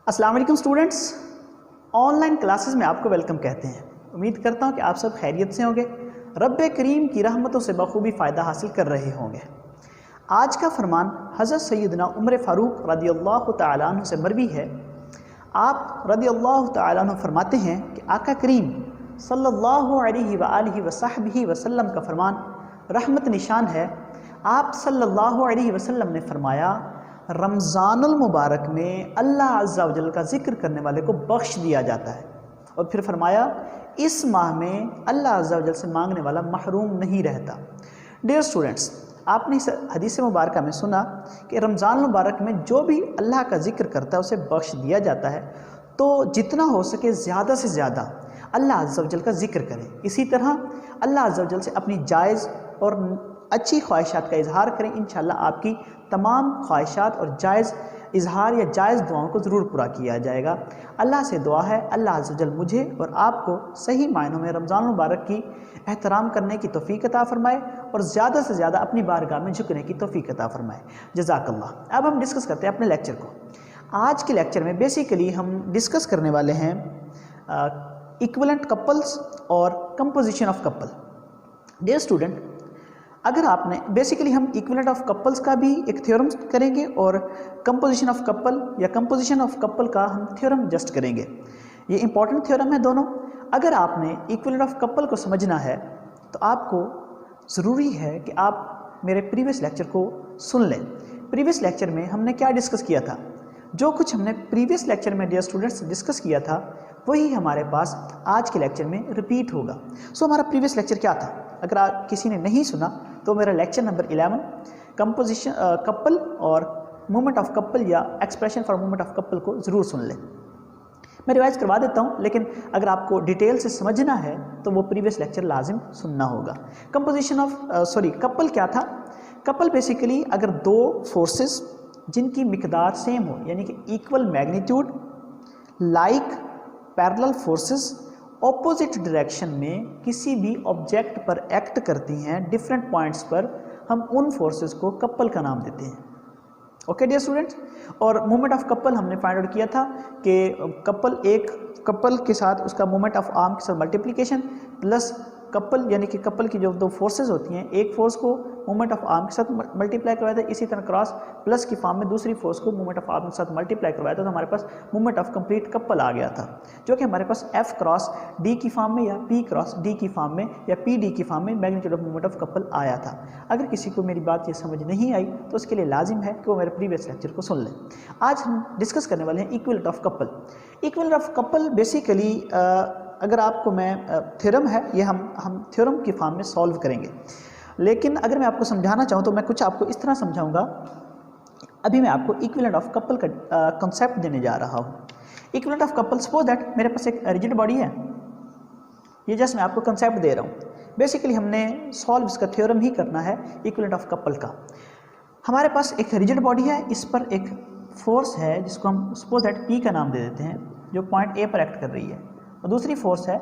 अस्सलाम वालेकुम students, online classes में आपको वेलकम कहते हैं। उम्मीद करता हूँ कि आप सब खैरियत से होंगे, रब्बे करीम की रहमतों से बखूबी फ़ायदा हासिल कर रहे होंगे। आज का फरमान हज़रत सैयदना उमर फ़ारूक रदियल्लाहु तआला अन्हु से मरवी है। आप रदियल्लाहु तआला अन्हु फरमाते हैं कि आका करीम सल्लल्लाहु अलैहि वआलिहि वसहबिहि वसल्लम का फरमान रहमत निशान है। आप सल्लल्लाहु अलैहि वसल्लम ने फरमाया, रमज़ानुल मुबारक में अल्लाह अज़्ज़ा व जल का ज़िक्र करने वाले को बख्श दिया जाता है। और फिर फरमाया, इस माह में अल्लाह अज़्ज़ा व जल से मांगने वाला महरूम नहीं रहता। डियर स्टूडेंट्स, आपने इस हदीस मुबारक में सुना कि रमज़ान मुबारक में जो भी अल्लाह का ज़िक्र करता है उसे बख्श दिया जाता है। तो जितना हो सके ज़्यादा से ज़्यादा अल्लाह अज़्ज़ा व जल का ज़िक्र करें। इसी तरह अल्लाह अज़्ज़ा व जल से अपनी जायज़ और अच्छी ख्वाहिशात का इजहार करें। इंशाअल्लाह आपकी तमाम ख्वाहिशात और जायज़ इजहार या जायज़ दुआओं को ज़रूर पूरा किया जाएगा। अल्लाह से दुआ है अल्लाह अज़्ज़ा व जल मुझे और आपको सही मायनों में रमज़ान मुबारक की एहतराम करने की तौफ़ीक़ अता फ़रमाए और ज़्यादा से ज़्यादा अपनी बारगाह में झुकने की तौफ़ीक़ अता फ़रमाए। जज़ाकल्लाह। अब हम डिस्कस करते हैं अपने लेक्चर को। आज के लेक्चर में बेसिकली हम डिस्कस करने वाले हैं इक्विवेलेंट कपल्स और composition of couple. Dear student, अगर आपने बेसिकली हम इक्विवेलेंट ऑफ कपल्स का भी एक थ्योरम करेंगे और कंपोजिशन ऑफ कपल या कंपोजिशन ऑफ कपल का हम थ्योरम जस्ट करेंगे। ये इंपॉर्टेंट थ्योरम है दोनों। अगर आपने इक्विवेलेंट ऑफ कपल को समझना है तो आपको ज़रूरी है कि आप मेरे प्रीवियस लेक्चर को सुन लें। प्रीवियस लेक्चर में हमने क्या डिस्कस किया था? जो कुछ हमने प्रीवियस लेक्चर में डियर स्टूडेंट्स डिस्कस किया था वही हमारे पास आज के लेक्चर में रिपीट होगा। सो हमारा प्रीवियस लेक्चर क्या था? अगर आप किसी ने नहीं सुना तो मेरा लेक्चर नंबर 11 कंपोजिशन कपल और मूवमेंट ऑफ कपल या expression for movement of couple को ज़रूर सुन लें। मैं रिवाइज करवा देता हूँ, लेकिन अगर आपको डिटेल से समझना है तो वो प्रीवियस लेक्चर लाजिम सुनना होगा। कंपोजिशन ऑफ कपल क्या था? कपल बेसिकली अगर दो फोर्सेस जिनकी मिकदार सेम हो, यानी कि equal magnitude, like parallel forces opposite direction में किसी भी ऑब्जेक्ट पर एक्ट करती हैं डिफरेंट पॉइंट्स पर, हम उन फोर्सेस को कपल का नाम देते हैं। ओके डियर स्टूडेंट्स, और मूवमेंट ऑफ कपल हमने फाइंड आउट किया था कि कपल के साथ उसका मूवमेंट ऑफ आर्म के साथ मल्टीप्लिकेशन प्लस कपल, यानी कि कपल की जो दो फोर्सेस होती हैं, एक फोर्स को मूवमेंट ऑफ आर्म के साथ मल्टीप्लाई करवाया था, इसी तरह क्रॉस प्लस की फॉर्म में दूसरी फोर्स को मूवमेंट ऑफ आर्म के साथ मल्टीप्लाई करवाया था, तो हमारे पास मूवमेंट ऑफ कंप्लीट कपल आ गया था, जो कि हमारे पास एफ क्रॉस डी की फॉर्म में या पी क्रॉस डी की फॉर्म में या पी डी की फॉर्म में magnitude of movement of couple आया था। अगर किसी को मेरी बात ये समझ नहीं आई तो उसके लिए लाजिम है कि वो मेरे प्रीवियस लेक्चर को सुन लें। आज हम डिस्कस करने वाले हैं equivalent of couple. Equivalent of couple basically अगर आपको मैं थ्योरम है ये हम थ्योरम की फॉर्म में सॉल्व करेंगे, लेकिन अगर मैं आपको समझाना चाहूँ तो मैं कुछ आपको इस तरह समझाऊंगा। अभी मैं आपको इक्विवेलेंट ऑफ कपल का कॉन्सेप्ट देने जा रहा हूँ। Equivalent of couple, suppose that मेरे पास एक रिजिड बॉडी है, ये जस्ट मैं आपको कॉन्सेप्ट दे रहा हूँ। बेसिकली हमने सॉल्व इसका थ्योरम ही करना है इक्विवेलेंट ऑफ कपल का। हमारे पास एक रिजिड बॉडी है, इस पर एक फोर्स है जिसको हम सपोज दैट पी का नाम दे देते हैं, जो पॉइंट ए पर एक्ट कर रही है, और दूसरी फोर्स है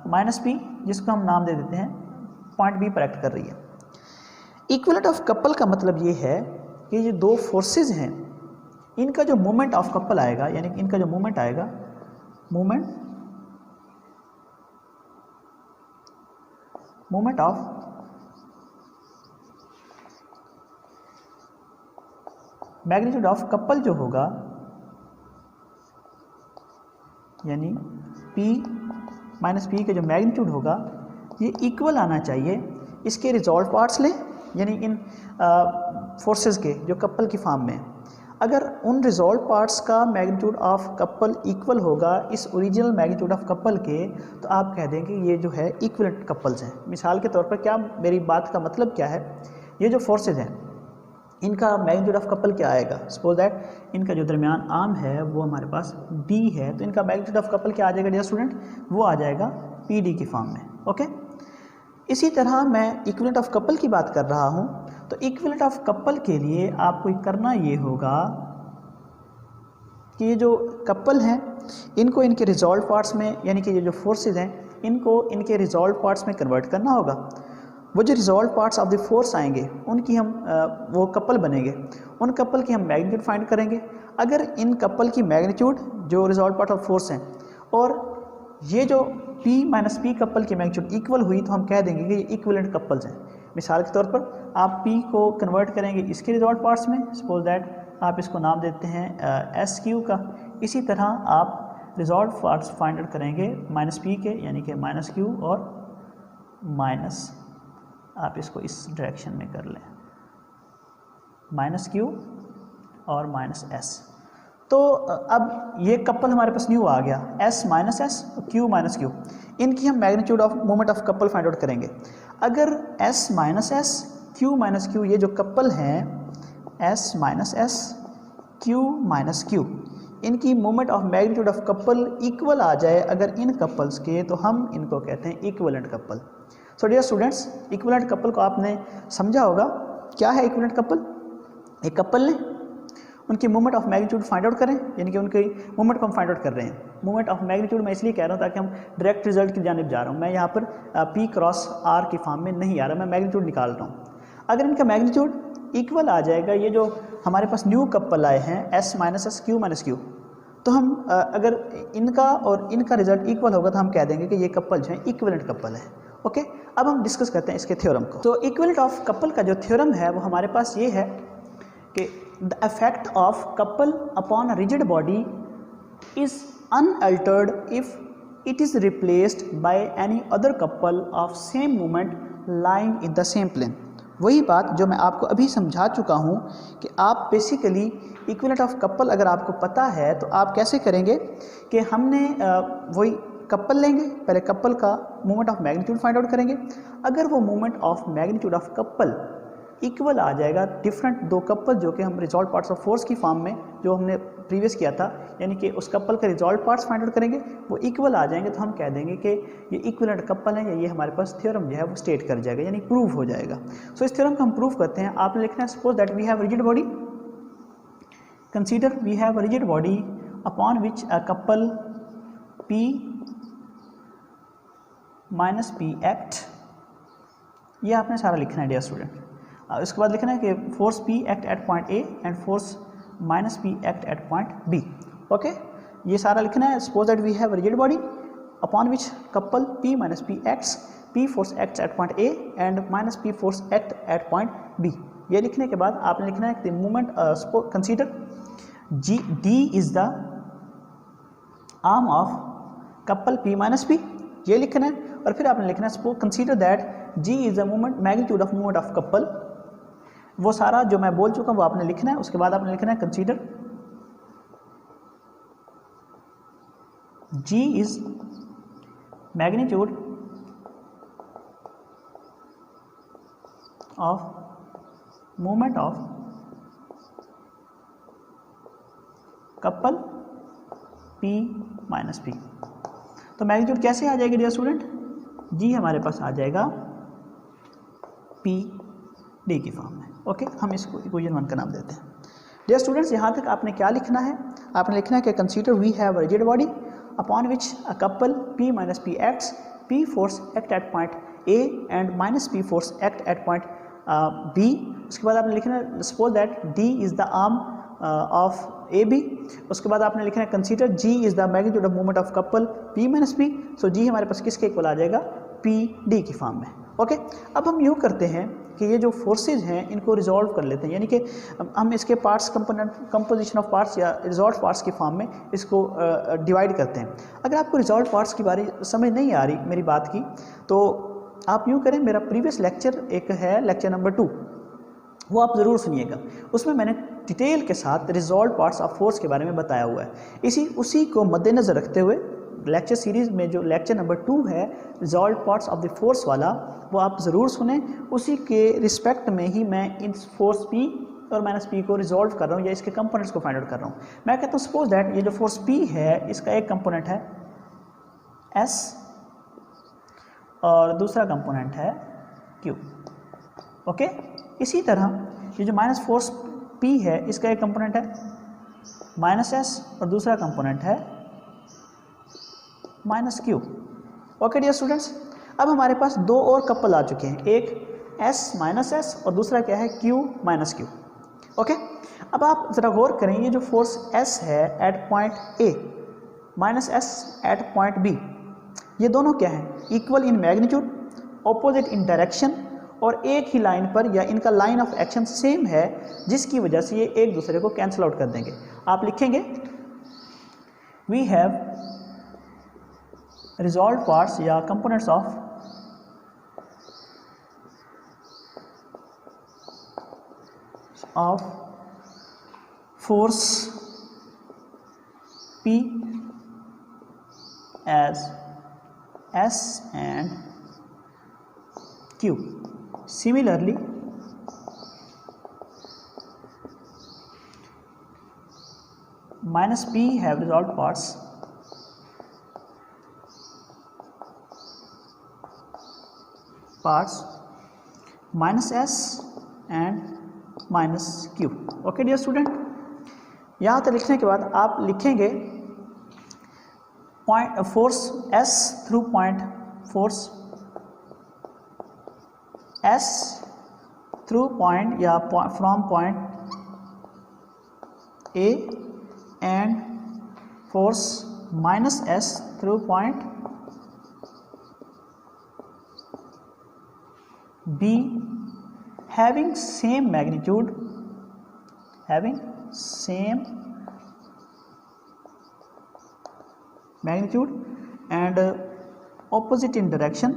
माइनस पी जिसको हम नाम दे देते हैं पॉइंट बी पर एक्ट कर रही है। इक्विवेलेंट ऑफ कपल का मतलब ये है कि ये दो फोर्सेस हैं, इनका जो मोमेंट ऑफ कपल आएगा, यानी कि इनका जो मोमेंट आएगा, moment of magnitude of couple जो होगा, यानी P माइनस पी का जो मैग्नीट्यूड होगा ये इक्वल आना चाहिए। इसके रिजॉल्व पार्ट्स लें, यानी इन फोर्सेस के जो कपल की फॉर्म में, अगर उन रिजॉल्व पार्ट्स का मैग्नीट्यूड ऑफ कपल इक्वल होगा इस ओरिजिनल मैग्नीट्यूड ऑफ कपल के, तो आप कह देंगे ये जो है इक्विवेलेंट कपल्स हैं। मिसाल के तौर पर क्या मेरी बात का मतलब क्या है? ये जो फोर्सेज हैं इनका मैग्नीट्यूड ऑफ कपल क्या आएगा? सपोज दैट इनका जो दरमियान आर्म है वो हमारे पास डी है, तो इनका मैग्नीट्यूड ऑफ कपल क्या आ जाएगा डियर स्टूडेंट? वो आ जाएगा पी डी की फॉर्म में। ओके, इसी तरह मैं इक्विवेलेंट ऑफ कपल की बात कर रहा हूँ, तो इक्विवेलेंट ऑफ कपल के लिए आपको करना ये होगा कि ये जो कपल हैं इनको इनके रिजॉल्व पार्ट्स में, यानी कि ये जो फोर्सेज हैं इनको इनके रिजॉल्व पार्ट्स में कन्वर्ट करना होगा। वो जो resolve parts of the force आएंगे उनकी हम वो कपल बनेंगे, उन कपल की हम मैग्नीट्यूड फाइंड करेंगे। अगर इन कपल की मैग्नीट्यूड जो रिजॉल्व पार्ट ऑफ फोर्स हैं और ये जो P माइनस P कपल की मैग्नीट्यूड इक्वल हुई तो हम कह देंगे कि ये इक्विवेलेंट कपल्स हैं। मिसाल के तौर पर आप P को कन्वर्ट करेंगे इसके रिजॉल्व पार्ट्स में, सपोज दैट आप इसको नाम देते हैं SQ का। इसी तरह आप रिजॉल्व पार्ट्स फाइंड आउट करेंगे माइनस P के, यानी कि माइनस Q और माइनस, आप इसको इस डायरेक्शन में कर लें, माइनस Q और माइनस S। तो अब ये कपल हमारे पास न्यू आ गया, S माइनस S और Q माइनस Q। इनकी हम magnitude of moment of couple find out करेंगे। अगर S minus S Q minus Q ये जो कपल हैं S minus S Q minus Q, इनकी moment of magnitude of couple equal आ जाए अगर इन कपल्स के, तो हम इनको कहते हैं equivalent couple. So dear students, equivalent couple को आपने समझा होगा। क्या है इक्विवेलेंट कपल? एक कपल ने उनकी moment of magnitude find out करें, यानी कि उनकी मोमेंट को हम फाइंड आउट कर रहे हैं। मोमेंट ऑफ मैग्नीट्यूड मैं इसलिए कह रहा हूँ ताकि हम डायरेक्ट रिजल्ट की जानिब जा रहा हूँ, मैं यहाँ पर P क्रॉस R की फॉर्म में नहीं आ रहा, मैं मैग्नीट्यूड निकाल रहा हूँ। अगर इनका मैग्नीट्यूड इक्वल आ जाएगा, ये जो हमारे पास न्यू कपल आए हैं S minus S Q minus Q, तो हम अगर इनका और इनका रिजल्ट इक्वल होगा तो हम कह देंगे कि ये कपल जो है इक्विवेलेंट कपल है। ओके, अब हम डिस्कस करते हैं इसके थ्योरम को। तो इक्विवेलेंट ऑफ कपल का जो थ्योरम है वो हमारे पास ये है कि the effect of couple upon rigid body is unaltered if it is replaced by any other couple of same moment lying in the same plane. वही बात जो मैं आपको अभी समझा चुका हूँ कि आप बेसिकली इक्विवेलेंट ऑफ कपल अगर आपको पता है तो आप कैसे करेंगे कि हमने वही कपल लेंगे, पहले कपल का moment of magnitude find out करेंगे। अगर वो moment of magnitude of couple equal आ जाएगा, डिफरेंट दो कपल जो कि हम रिजॉल्व पार्ट्स ऑफ फोर्स की फॉर्म में जो हमने प्रीवियस किया था, यानी कि उस कपल के रिजॉल्व पार्ट्स फाइंड आउट करेंगे, वो इक्वल आ जाएंगे तो हम कह देंगे कि ये इक्विवेलेंट कपल है, या ये हमारे पास थ्योरम जो है वो स्टेट कर जाएगा, यानी प्रूव हो जाएगा। सो इस थ्योरम को हम प्रूव करते हैं। आपने लिखना है suppose that we have rigid body, consider we have a rigid body upon which a couple P minus P act. ये आपने सारा लिखना है डियर स्टूडेंट। इसके बाद लिखना है कि force P act at point A and force minus P act at point B। Okay, ये सारा लिखना है। Suppose that we have rigid body upon which couple P minus P acts, P force acts at point A and minus P force act at point B। ये लिखने के बाद आपने लिखना है कि movement consider D is the arm of couple P minus P, ये लिखना है। और फिर आपने लिखना है consider that G is the movement magnitude of movement of couple. वो सारा जो मैं बोल चुका हूँ वो आपने लिखना है। उसके बाद आपने लिखना है consider G is magnitude of movement of couple P minus P। तो मैग्नीट्यूड कैसे आ जाएगी डियर स्टूडेंट? G हमारे पास आ जाएगा P D की फॉर्म में। ओके, हम इसको इक्वेशन 1 का नाम देते हैं। डियर स्टूडेंट्स, यहाँ तक आपने क्या लिखना है? आपने लिखना है कि consider we have a rigid body upon which a couple P minus P acts, P force act at point A and minus P force act at point B। उसके बाद आपने लिखना है suppose that D is the arm of AB। उसके बाद आपने लिखना है consider G is the magnitude of movement of couple P minus P। So G हमारे पास किसके इक्वल आ जाएगा? PD की फॉर्म में। ओके, अब हम यूँ करते हैं कि ये जो फोर्सेज हैं इनको रिजॉल्व कर लेते हैं, यानी कि हम इसके पार्ट्स कंपोजिशन ऑफ पार्ट्स या रिजॉल्व पार्ट्स की फॉर्म में इसको डिवाइड करते हैं। अगर आपको रिजॉल्व पार्ट्स की बारे समझ नहीं आ रही मेरी बात की, तो आप यूँ करें, मेरा प्रीवियस लेक्चर एक है लेक्चर नंबर 2, वो आप ज़रूर सुनिएगा। उसमें मैंने डिटेल के साथ रिजॉल्व पार्ट्स ऑफ फोर्स के बारे में बताया हुआ है। उसी को मद्देनज़र रखते हुए लेक्चर सीरीज़ में जो लेक्चर नंबर 2 है resolve parts of the force वाला, वो आप ज़रूर सुने। उसी के रिस्पेक्ट में ही मैं इन फोर्स P और माइनस P को रिजॉल्व कर रहा हूँ या इसके कंपोनेंट्स को फाइंड आउट कर रहा हूँ। मैं कहता हूँ सपोज दैट ये जो फोर्स P है इसका एक कंपोनेंट है S और दूसरा कंपोनेंट है Q। ओके, इसी तरह ये जो माइनस फोर्स P है इसका एक कंपोनेंट है माइनस S और दूसरा कंपोनेंट है minus Q। Okay dear students, अब हमारे पास दो और कपल आ चुके हैं, एक S माइनस एस और दूसरा क्या है Q माइनस क्यू। ओके, अब आप ज़रा गौर करें, ये जो फोर्स S है at point A minus S at point B, ये दोनों क्या हैं, equal in magnitude, opposite in direction और एक ही लाइन पर या इनका लाइन ऑफ एक्शन सेम है, जिसकी वजह से ये एक दूसरे को कैंसिल आउट कर देंगे। आप लिखेंगे वी हैव रिजॉल्व पार्ट्स या components of force P as S and Q. Similarly, minus P have resolved parts minus S and minus Q. Okay dear student, यहाँ तक लिखने के बाद आप लिखेंगे point force S through point, force S through point या from point A and force minus S through point B having same magnitude and opposite in direction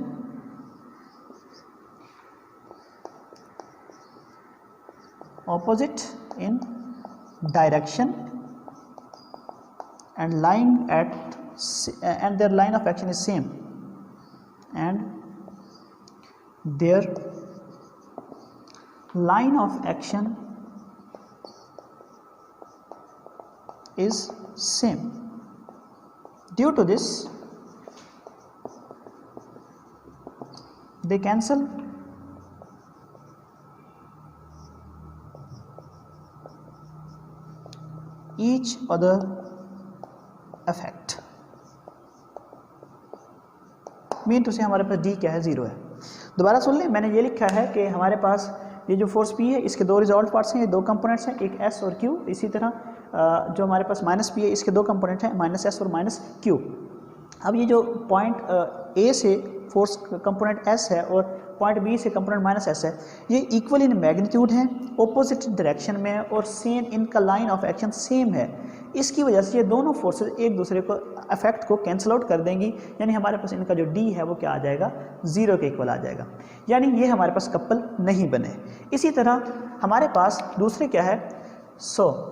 and line at and their line of action is same and their line of action is same. Due to this, they cancel each other effect. Mean two से हमारे पास D क्या है, 0 है। दोबारा सुन लें, मैंने ये लिखा है कि हमारे पास ये जो फोर्स P है इसके दो रिजॉल्व पार्ट्स हैं, ये दो कंपोनेंट्स हैं, एक S और Q। इसी तरह जो हमारे पास माइनस P है इसके दो कंपोनेंट हैं, माइनस S और माइनस Q। अब ये जो पॉइंट A से फोर्स कंपोनेंट S है और पॉइंट B से कंपोनेंट माइनस S है, ये इक्वल इन मैग्नीट्यूड हैं, ऑपोजिट डायरेक्शन में है और सेम इनका लाइन ऑफ एक्शन सेम है। इसकी वजह से ये दोनों फोर्सेस एक दूसरे को इफेक्ट को कैंसिल आउट कर देंगी, यानी हमारे पास इनका जो D है वो क्या आ जाएगा, 0 के इक्वल आ जाएगा, यानी ये हमारे पास कपल नहीं बने। इसी तरह हमारे पास दूसरे क्या है, सो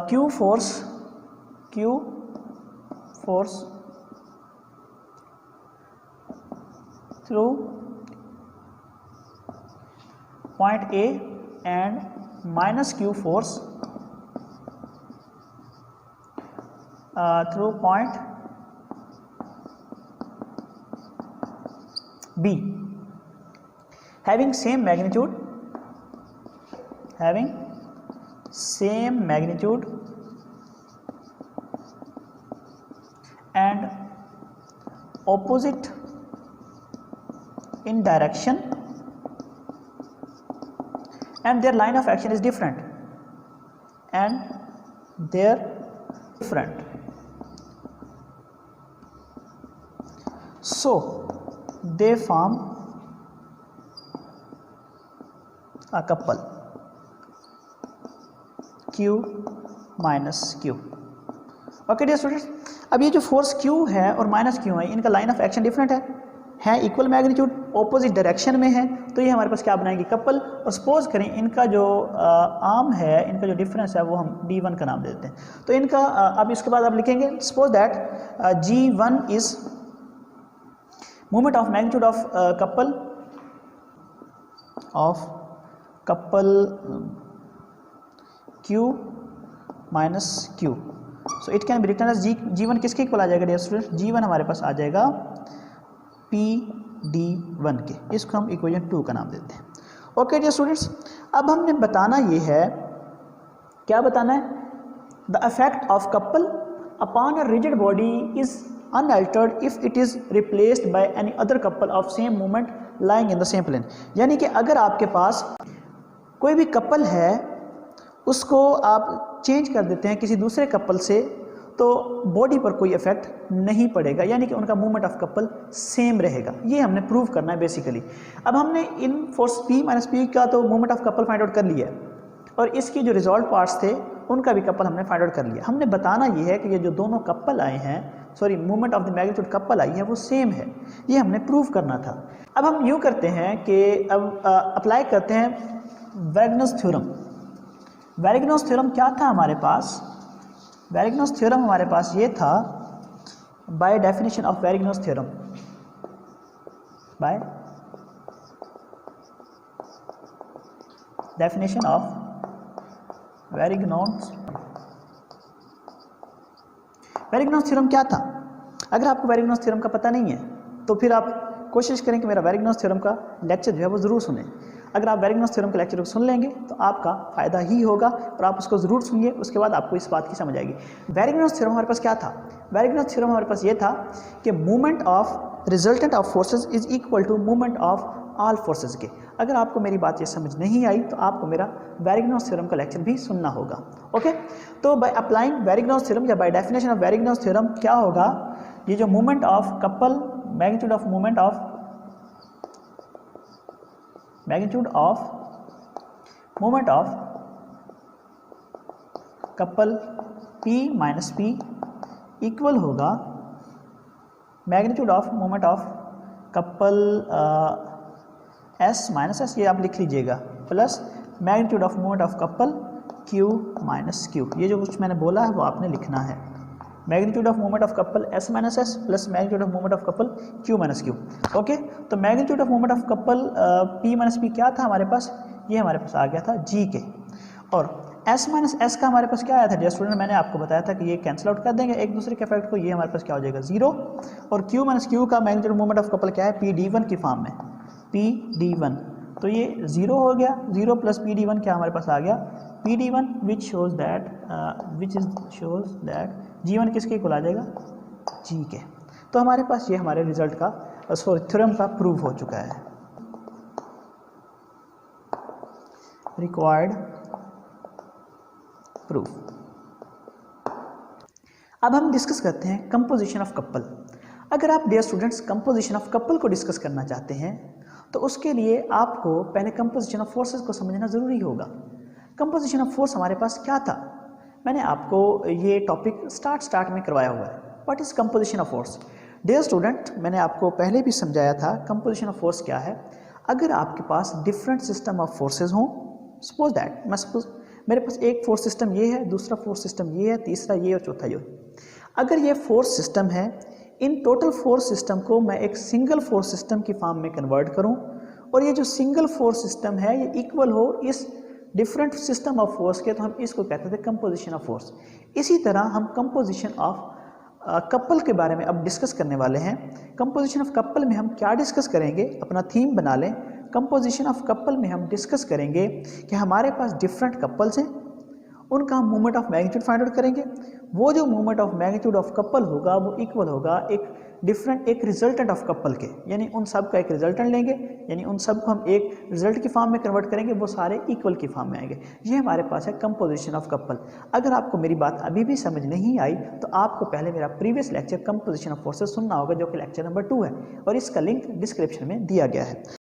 Q force through point A and minus Q force through point B, having same magnitude and opposite in direction and their line of action is different so they form a couple Q minus Q। Okay dear students, अब ये जो force Q है और minus Q है, इनका line of action different है equal magnitude, opposite direction में है, तो ये हमारे पास क्या बनाएंगे, कपल। और सपोज करें इनका जो आर्म है, इनका जो डिफरेंस है वो हम D1 का नाम देते हैं। तो इनका अब इसके बाद आप लिखेंगे suppose that G1 is movement of magnitude of couple Q minus Q। So it can be written as G1 किसके इक्वल आ जाएगा डियर स्टूडेंट, G1 हमारे पास आ जाएगा PD1 के, इसको हम इक्वेशन 2 का नाम देते हैं। ओके डियर स्टूडेंट्स, अब हमने बताना ये है, क्या बताना है, the effect of couple upon a rigid body is unaltered if it is replaced by any other couple of same moment lying in the same plane. यानी कि अगर आपके पास कोई भी कपल है उसको आप चेंज कर देते हैं किसी दूसरे कपल से, तो बॉडी पर कोई इफेक्ट नहीं पड़ेगा, यानी कि उनका मूवमेंट ऑफ कपल सेम रहेगा। ये हमने प्रूव करना है बेसिकली। अब हमने in force P minus P का तो movement of couple find out कर लिया है, और इसके जो रिजॉल्व पार्ट्स थे उनका भी कपल हमने फाइंड आउट कर लिया। हमने बताना ये है कि ये जो दोनों कपल आए हैं, sorry movement of the magnitude couple आई है, वो सेम है। ये हमने प्रूव करना था। अब हम यूँ करते हैं कि अब अप्लाई करते हैं वैगनस थ्योरम। वैगनस थ्योरम क्या था हमारे पास? वैगनस थ्योरम हमारे पास ये था, by definition of Varignon's theorem, by definition of Varignon's theorem क्या था? अगर आपको वैगनस थ्योरम का पता नहीं है तो फिर आप कोशिश करें कि मेरा वैगनस थ्योरम का लेक्चर जो है वो ज़रूर सुनें। अगर आप वैगनस थ्योरम के लेक्चर को सुन लेंगे तो आपका फ़ायदा ही होगा, और आप उसको ज़रूर सुनिए, उसके बाद आपको इस बात की समझ आएगी। वैगनस थ्योरम हमारे पास क्या था? वैगनस थ्योरम हमारे पास ये था कि movement of resultant of forces is equal to movement of all forces के। अगर आपको मेरी बात ये समझ नहीं आई तो आपको मेरा वैगनस थ्योरम का लेक्चर भी सुनना होगा। ओके, तो बाय अप्लाइंग वैगनस थ्योरम या by definition of Varignon's theorem क्या होगा? ये जो movement of couple, magnitude of movement of couple P minus P equal होगा magnitude of movement of couple S minus S, ये आप लिख लीजिएगा, plus magnitude of movement of couple Q minus Q। ये जो कुछ मैंने बोला है वो आपने लिखना है। Magnitude of movement of couple S minus S plus magnitude of movement of couple Q minus Q। Okay, तो magnitude of movement of couple P minus P क्या था हमारे पास? ये हमारे पास आ गया था G के, और S माइनस S का हमारे पास क्या आया था डियर स्टूडेंट? मैंने आपको बताया था कि ये कैंसिल आउट कर देंगे एक दूसरे के इफेक्ट को। ये हमारे पास क्या हो जाएगा? 0। और Q माइनस Q का magnitude of movement of couple क्या है? PD1 की फॉर्म में, PD1। तो ये 0 हो गया, 0 प्लस PD1 क्या हमारे पास आ गया? PD1 which shows that G1 किसके इक्वल आ जाएगा? G के। तो हमारे पास ये हमारे रिजल्ट का, सॉरी थ्योरम का प्रूव हो चुका है। Required proof. अब हम डिस्कस करते हैं कंपोजिशन ऑफ कपल। अगर आप dear students composition of couple को डिस्कस करना चाहते हैं तो उसके लिए आपको पहले कंपोजिशन ऑफ फोर्सेस को समझना ज़रूरी होगा। कंपोजिशन ऑफ फोर्स हमारे पास क्या था? मैंने आपको ये टॉपिक स्टार्ट में करवाया हुआ है। What is composition of force? Dear student, मैंने आपको पहले भी समझाया था कंपोजिशन ऑफ फोर्स क्या है। अगर आपके पास डिफरेंट सिस्टम ऑफ फोर्सेज हों, सपोज दैट मेरे पास एक फोर्स सिस्टम ये है, दूसरा फोर्स सिस्टम ये है, तीसरा ये और चौथा ये। अगर ये फोर्स सिस्टम है, इन टोटल फोर्स सिस्टम को मैं एक सिंगल फोर्स सिस्टम की फॉर्म में कन्वर्ट करूं, और ये जो सिंगल फोर्स सिस्टम है ये इक्वल हो इस डिफरेंट सिस्टम ऑफ फोर्स के, तो हम इसको कहते थे कंपोजिशन ऑफ फोर्स। इसी तरह हम कंपोजिशन ऑफ कपल के बारे में अब डिस्कस करने वाले हैं। कंपोजिशन ऑफ कपल में हम क्या डिस्कस करेंगे? अपना थीम बना लें। कंपोजिशन ऑफ कपल में हम डिस्कस करेंगे कि हमारे पास डिफरेंट कपल्स हैं, उनका हम movement of magnitude find out करेंगे। वो जो movement of magnitude of couple होगा वो इक्वल होगा एक रिजल्टेंट ऑफ कपल के, यानी उन सब का एक रिजल्टेंट लेंगे, यानी उन सब को हम एक रिजल्ट की फॉर्म में कन्वर्ट करेंगे, वो सारे इक्वल की फॉर्म में आएंगे। ये हमारे पास है कंपोजिशन ऑफ कपल। अगर आपको मेरी बात अभी भी समझ नहीं आई तो आपको पहले मेरा previous lecture composition of forces सुनना होगा, जो कि लेक्चर नंबर 2 है, और इसका लिंक डिस्क्रिप्शन में दिया गया है।